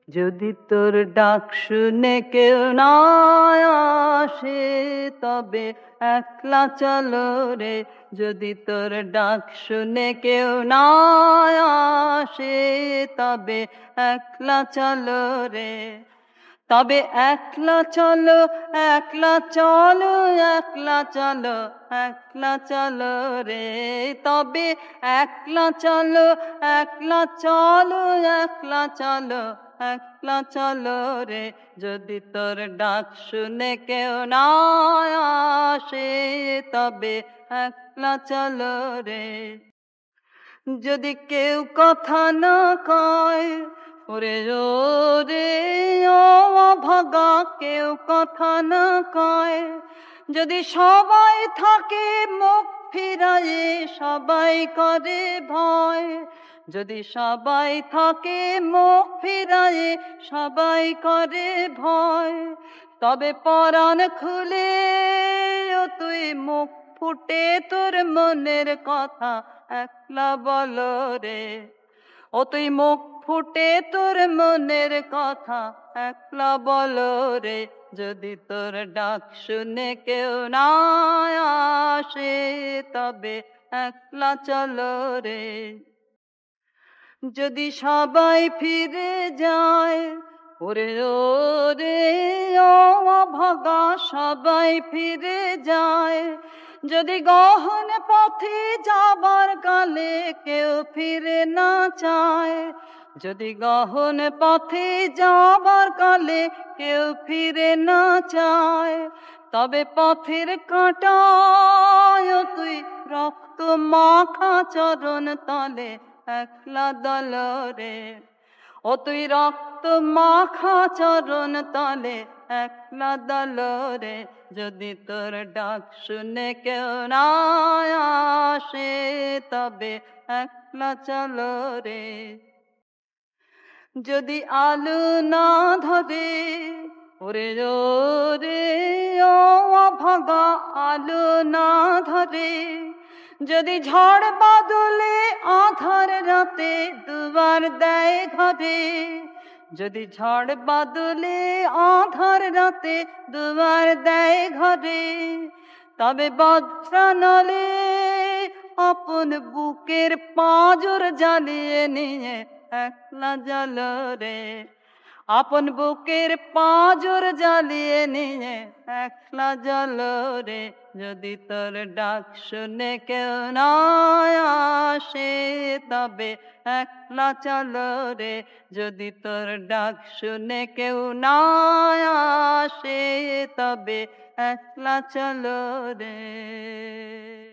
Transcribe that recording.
যদি তোর ডাক শুনে কেউ না আসে তবে একলা চলো রে। যদি তোর ডাক শুনে কেউ না আসে তবে একলা চলো রে। তবে একলা চলো, একলা চলো, একলা চলো, একলা চলো রে। তবে একলা চলো, একলা চলো, একলা চলো, একলা চলো রে। যদি তোর ডাক শুনে কেউ না আসে তবে একলা চলো রে। যদি কেউ কথা না কয়, ওরে ওরে ও অভাগা, কেউ কথা না কয়। যদি সবাই থাকে মুখ ফিরায়ে, সবাই করে ভয়। যদি সবাই থাকে মুখ ফিরায়ে, সবাই করে ভয়। তবে পরাণ খুলে ও তুই মুখ ফুটে তোর মনের কথা একলা বলো রে। ও তুই মুখ ফুটে তোর মনের কথা একলা বলো রে। যদি তোর ডাক শুনে কেউ না আসে তবে একলা চলো রে। যদি সবাই ফিরে যায়, ওরে ওরে ও অভাগা, সবাই ফিরে যায়। যদি গহন পথে যাবার কালে কেউ ফিরে না চায়, যদি গহন পথে যাবার কালে কেউ ফিরে না চায়, তবে পথের কাঁটায় তুই রক্ত মাখা চরণ তলে একলা দলো রে। ও তুই রক্ত মাখা চরণ তলে একলা দলো রে। যদি তোর ডাক শুনে কেউ না আসে তবে একলা চলো রে। যদি আলো না ধরে, ওরে ওরে ও অভাগা, আলো না ধরে। যদি ঝড় বাদলে আধার রাতে দুয়ার দেয় ঘরে, যদি ঝড় বাদলে আধার রাতে দুয়ার দেয় ঘরে, তবে বজ্রানলে আপন বুকের পাঁজর জ্বালিয়ে নিয়ে একলা জ্বালো রে। আপন বুকের পাঁজর জ্বালিয়ে নিয়ে একলা জ্বালো রে। যদি তোর ডাক শুনে কেউ না আসে তবে একলা চলো রে। যদি তোর ডাক শুনে কেউ না আসে তবে একলা চলো রে।